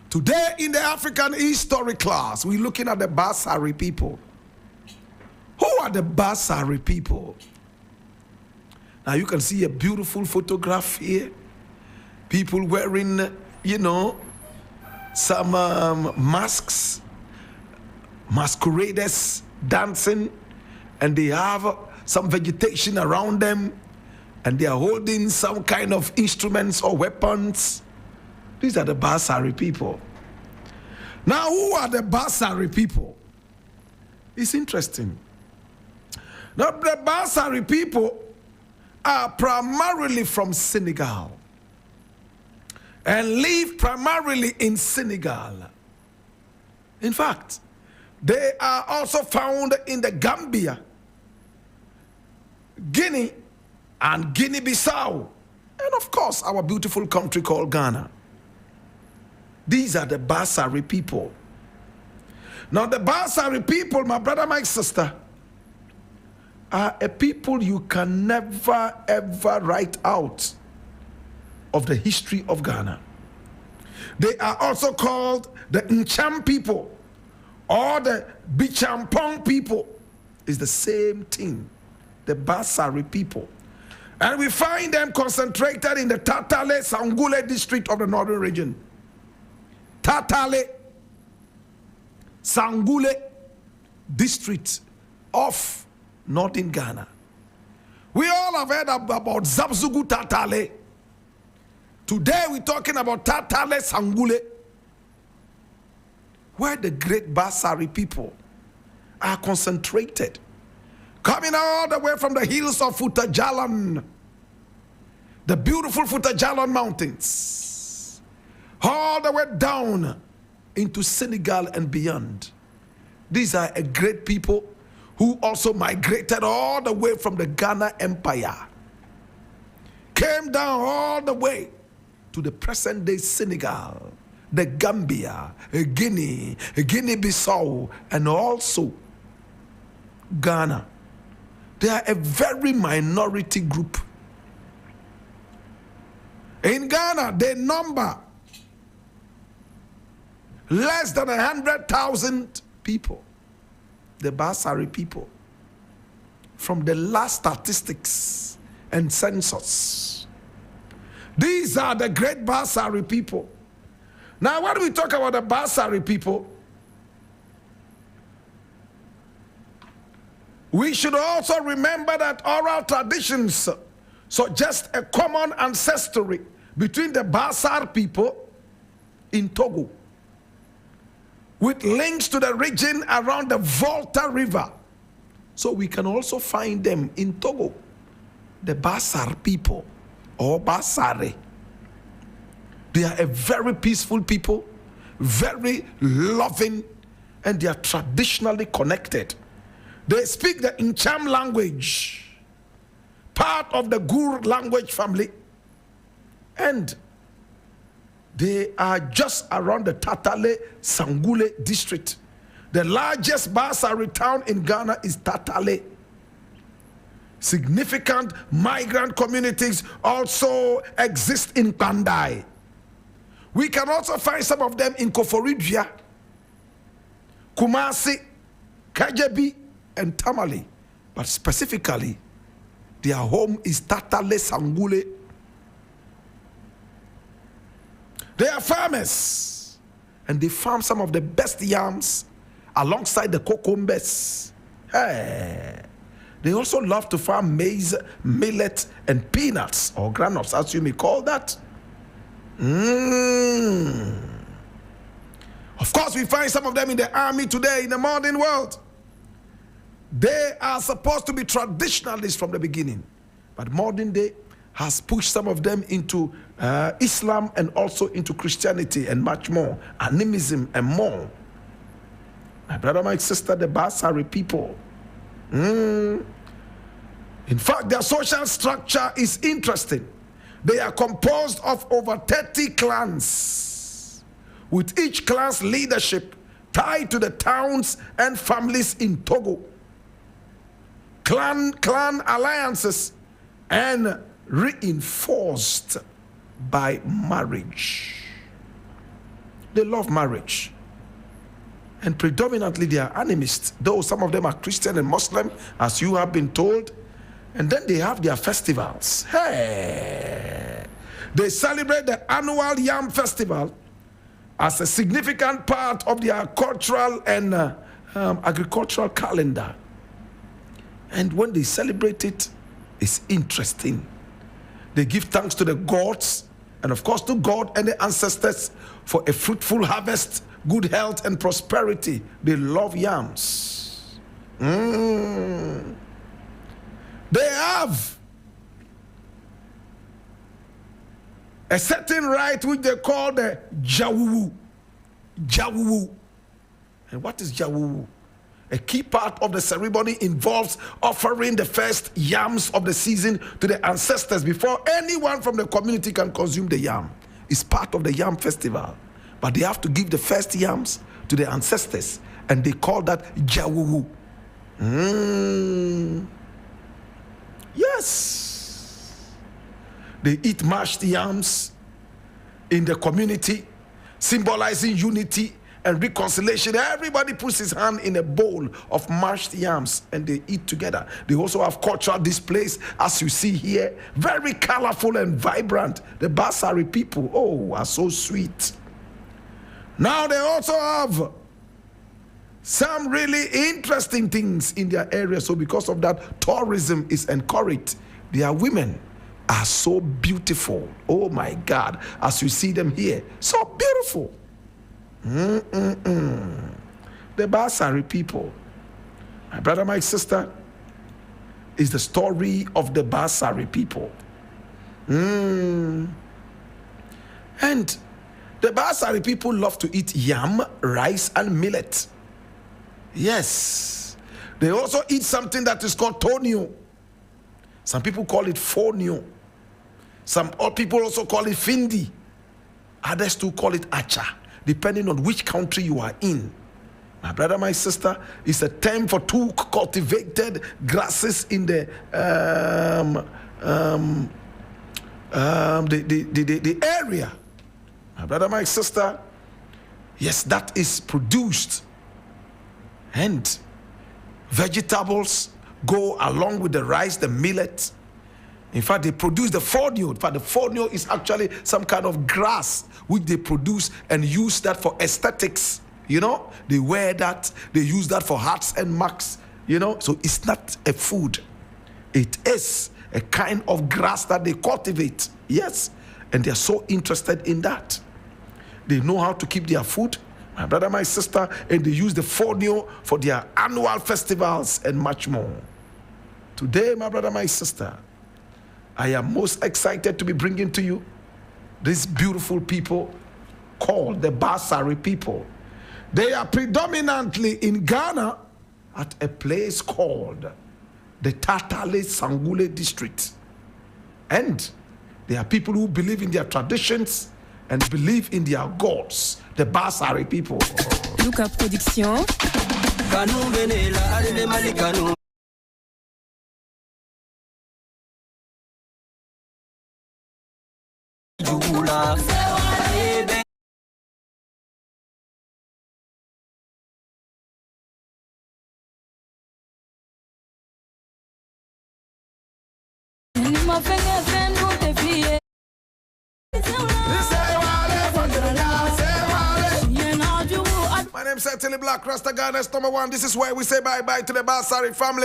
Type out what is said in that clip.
Today in the African history class, we're looking at the Basaari people. Who are the Basaari people? Now you can see a beautiful photograph here. People wearing, some masks, masqueraders dancing, and they have some vegetation around them, and they are holding some kind of instruments or weapons. These are the Basaari people. Now, who are the Basaari people? It's interesting. Now, the Basaari people are primarily from Senegal and live primarily in Senegal. In fact, they are also found in the Gambia, Guinea, and Guinea-Bissau, and of course, our beautiful country called Ghana. These are the Basaari people. Now, the Basaari people, my brother, my sister, are a people you can never, ever write out of the history of Ghana. They are also called the Ncham people or the Bichampong people. It's the same thing, the Basaari people. And we find them concentrated in the Tatale Sangule district of the northern region. Tatale Sangule district of northern Ghana. We all have heard about Zabzugu Tatale. Today we're talking about Tatale Sangule, where the great Basaari people are concentrated, coming all the way from the hills of Futajalan, the beautiful Futajalan mountains, all the way down into Senegal and beyond. These are a great people who also migrated all the way from the Ghana Empire, came down all the way to the present day Senegal, the Gambia, Guinea, Guinea-Bissau, and also Ghana. They are a very minority group. In Ghana, they number less than 100,000 people, the Basaari people, from the last statistics and census. These are the great Basaari people. Now, when we talk about the Basaari people, we should also remember that oral traditions suggest a common ancestry between the Basaari people in Togo, with links to the region around the Volta River. So we can also find them in Togo, the Basaari people, or Basaari. They are a very peaceful people, very loving, and they are traditionally connected. They speak the Ncham language, part of the Gur language family, and they are just around the Tatale Sangule district. The largest Basaari town in Ghana is Tatale. Significant migrant communities also exist in Pandai. We can also find some of them in Koforidua, Kumasi, Kajabi, and Tamale. But specifically, their home is Tatale Sangule. They are farmers, and they farm some of the best yams alongside the cucumbers. Hey. They also love to farm maize, millet, and peanuts, or granules, as you may call that. Of course, we find some of them in the army today in the modern world. They are supposed to be traditionalists from the beginning, but modern day has pushed some of them into Islam and also into Christianity and much more, animism and more. My brother, my sister, the Basaari people. In fact, their social structure is interesting. They are composed of over 30 clans, with each clan's leadership tied to the towns and families in Togo. Clan alliances and reinforced by marriage. they love marriage. And predominantly they are animists, though some of them are Christian and Muslim, as you have been told. And then they have their festivals. Hey! They celebrate the annual Yam Festival as a significant part of their cultural and agricultural calendar. And when they celebrate it, it's interesting. They give thanks to the gods, and of course to God and the ancestors, for a fruitful harvest, good health, and prosperity. They love yams. They have a certain rite which they call the Jawuwu. Jawuwu. And what is Jawuwu? A key part of the ceremony involves offering the first yams of the season to the ancestors before anyone from the community can consume the yam. It's part of the yam festival. But they have to give the first yams to the ancestors, and they call that Jawuwu. Yes. They eat mashed yams in the community, symbolizing unity and reconciliation. Everybody puts his hand in a bowl of mashed yams and they eat together. They also have cultural displays, as you see here, very colorful and vibrant. The Basaari people, oh, are so sweet. Now they also have some really interesting things in their area. So because of that, tourism is encouraged. Their women are so beautiful. Oh my God, as you see them here, so beautiful. The Basaari people, my brother, my sister, is the story of the Basaari people. And the Basaari people love to eat yam, rice, and millet. Yes. They also eat something that is called tonio. Some people call it fonio. Some people also call it findi. Others too call it acha, depending on which country you are in. My brother, my sister, it's a term for two cultivated grasses in the area. My brother, my sister, yes, that is produced. And vegetables go along with the rice, the millet. In fact, they produce the fonio. In fact, the fonio is actually some kind of grass which they produce and use that for aesthetics. You know, they wear that, they use that for hats and marks. You know, so it's not a food. It is a kind of grass that they cultivate. Yes, and they're so interested in that. They know how to keep their food, my brother, my sister, and they use the fonio for their annual festivals and much more. Today, my brother, my sister, I am most excited to be bringing to you these beautiful people called the Basaari people. They are predominantly in Ghana at a place called the Tatale Sangule district. And they are people who believe in their traditions and believe in their gods, the Basaari people. Luca Production. My name is certainly Blakk Rasta, Ghana's #1. This is why we say bye-bye to the Basaari family.